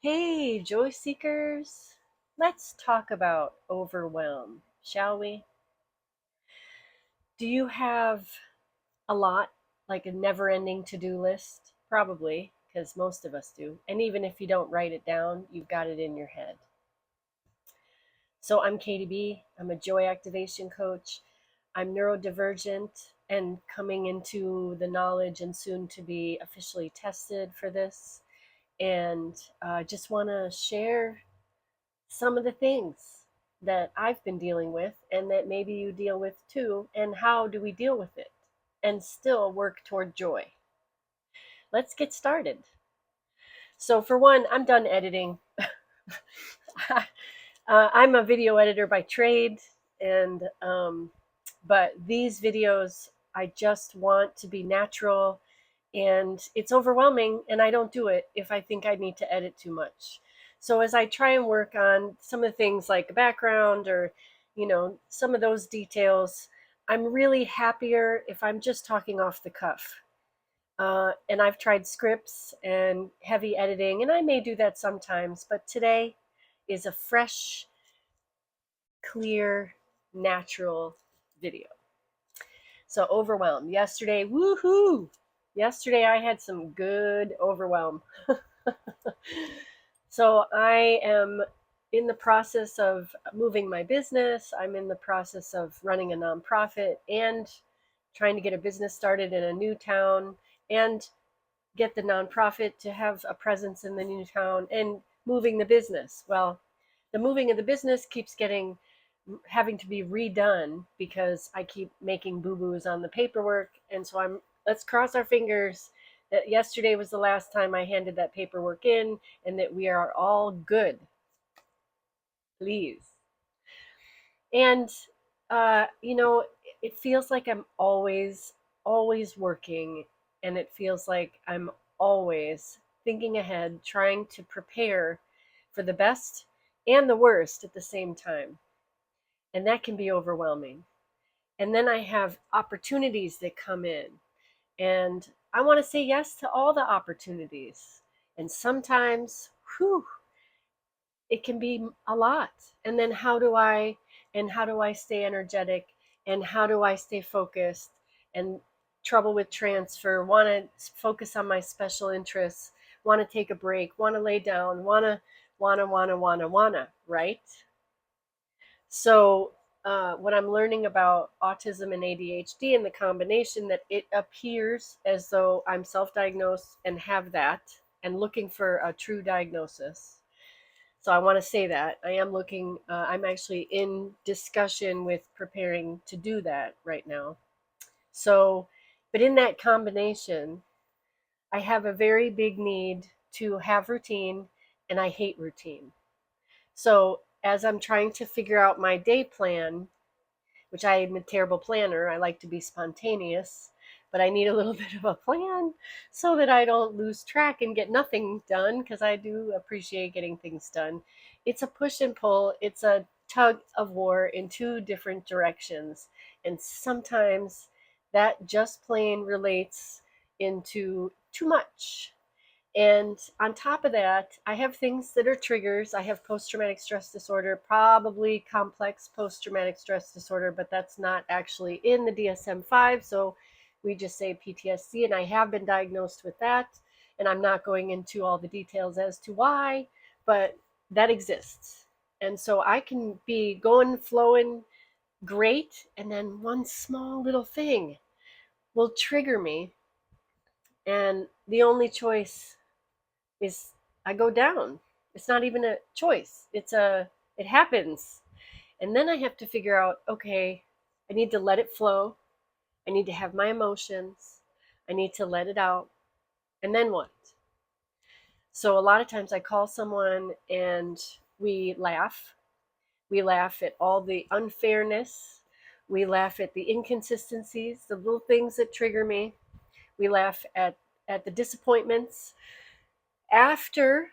Hey, joy seekers, let's talk about overwhelm, shall we? Do you have a lot, like a never ending to do list? Probably, because most of us do. And even if you don't write it down, you've got it in your head. So I'm Katy B. I'm a joy activation coach. I'm neurodivergent and coming into the knowledge and soon to be officially tested for this. And just want to share some of the things that I've been dealing with and that maybe you deal with too, and how do we deal with it and still work toward joy? Let's get started. So, for one, I'm done editing. I'm a video editor by trade, and but these videos I just want to be natural, and it's overwhelming, and I don't do it if I think I need to edit too much. So as I try and work on some of the things like background or some of those details, I'm really happier if I'm just talking off the cuff. And I've tried scripts and heavy editing, and I may do that sometimes, but today is a fresh, clear, natural video. So overwhelmed. Yesterday, woohoo! Yesterday I had some good overwhelm. So I am in the process of moving my business. I'm in the process of running a nonprofit and trying to get a business started in a new town and get the nonprofit to have a presence in the new town and moving the business. Well, the moving of the business keeps having to be redone because I keep making boo-boos on the paperwork. And so let's cross our fingers that yesterday was the last time I handed that paperwork in and that we are all good. Please. And, it feels like I'm always working, and it feels like I'm always thinking ahead, trying to prepare for the best and the worst at the same time. And that can be overwhelming. And then I have opportunities that come in, and I want to say yes to all the opportunities. And sometimes, whew, it can be a lot. And then how do I stay energetic, and how do I stay focused, and trouble with transfer, want to focus on my special interests, want to take a break, want to lay down, want to, right? So, what I'm learning about autism and ADHD and the combination that it appears as though I'm self diagnosed and have that and looking for a true diagnosis. So, I want to say that I am looking, I'm actually in discussion with preparing to do that right now. So, but in that combination, I have a very big need to have routine, and I hate routine. So, as I'm trying to figure out my day plan, which I am a terrible planner, I like to be spontaneous, but I need a little bit of a plan so that I don't lose track and get nothing done because I do appreciate getting things done. It's a push and pull, it's a tug of war in two different directions. And sometimes that just plain relates into too much. And on top of that, I have things that are triggers. I have post traumatic stress disorder, probably complex post traumatic stress disorder, but that's not actually in the DSM 5. So we just say PTSD, and I have been diagnosed with that. And I'm not going into all the details as to why, but that exists. And so I can be going, flowing great, and then one small little thing will trigger me. And the only choice is I go down. It's not even a choice. It happens. And then I have to figure out, okay, I need to let it flow. I need to have my emotions. I need to let it out. And then what? So a lot of times I call someone and we laugh. We laugh at all the unfairness. We laugh at the inconsistencies, the little things that trigger me. We laugh at the disappointments. After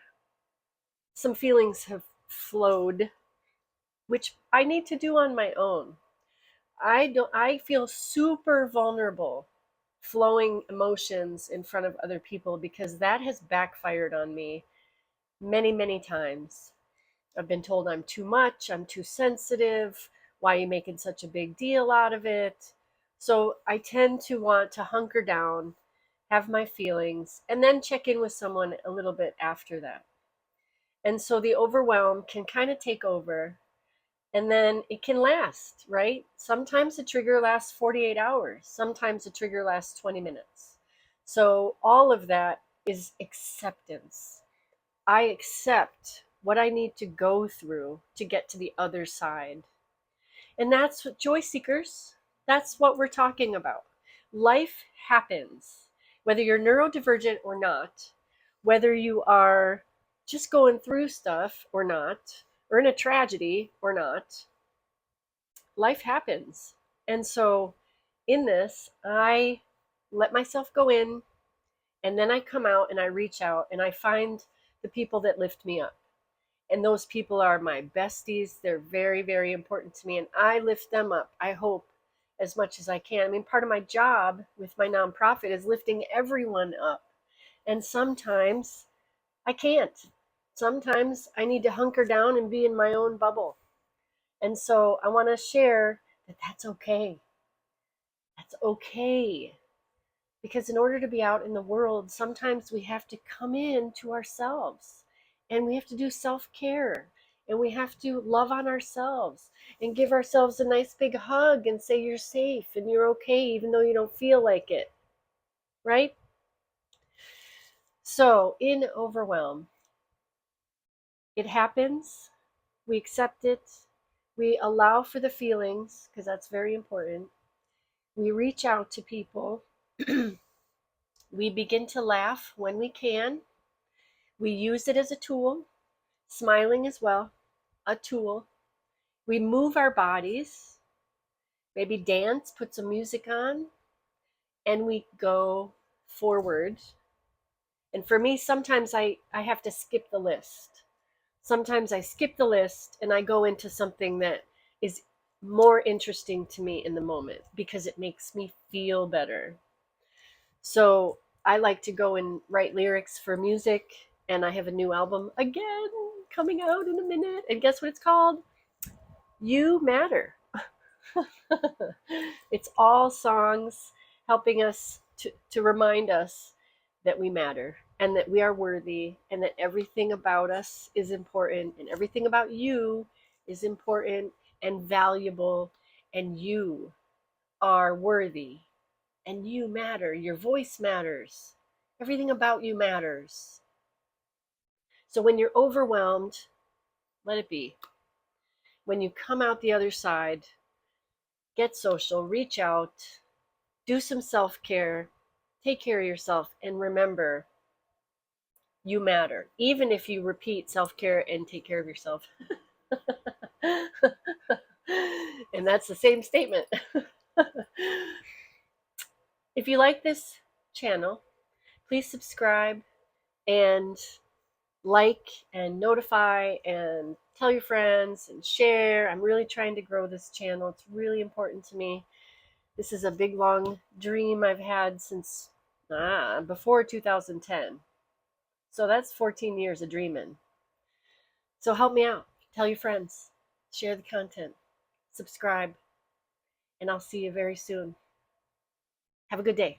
some feelings have flowed, which I need to do on my own. I feel super vulnerable flowing emotions in front of other people because that has backfired on me many, many times. I've been told I'm too much, I'm too sensitive, why are you making such a big deal out of it? So I tend to want to hunker down, have my feelings, and then check in with someone a little bit after that. And so the overwhelm can kind of take over, and then it can last, right? Sometimes the trigger lasts 48 hours, sometimes the trigger lasts 20 minutes. So all of that is acceptance. I accept what I need to go through to get to the other side. And that's what joy seekers, that's what we're talking about. Life happens, whether you're neurodivergent or not, whether you are just going through stuff or not, or in a tragedy or not, life happens. And so in this, I let myself go in, and then I come out and I reach out and I find the people that lift me up. And those people are my besties. They're very, very important to me. And I lift them up, I hope, as much as I can. I mean, part of my job with my nonprofit is lifting everyone up. And sometimes I can't. Sometimes I need to hunker down and be in my own bubble. And so I want to share that that's okay. That's okay. Because in order to be out in the world, sometimes we have to come in to ourselves, and we have to do self-care, and we have to love on ourselves and give ourselves a nice big hug and say you're safe and you're okay even though you don't feel like it, right? So in overwhelm, it happens, we accept it, we allow for the feelings because that's very important. We reach out to people. We begin to laugh when we can. We use it as a tool, smiling as well, a tool. We move our bodies, maybe dance, put some music on, and we go forward. And for me, sometimes I have to skip the list. Sometimes I skip the list and I go into something that is more interesting to me in the moment because it makes me feel better. So I like to go and write lyrics for music, and I have a new album again coming out in a minute. And guess what it's called? You Matter. It's all songs helping us to remind us that we matter and that we are worthy and that everything about us is important and everything about you is important and valuable, and you are worthy and you matter. Your voice matters. Everything about you matters. So when you're overwhelmed, let it be. When you come out the other side, get social, reach out, do some self-care, take care of yourself, and remember, you matter. Even if you repeat self-care and take care of yourself. And that's the same statement. If you like this channel, please subscribe and like and notify and tell your friends and share. I'm really trying to grow this channel. It's really important to me. This is a big, long dream I've had since before 2010. So that's 14 years of dreaming. So help me out. Tell your friends. Share the content. Subscribe. And I'll see you very soon. Have a good day.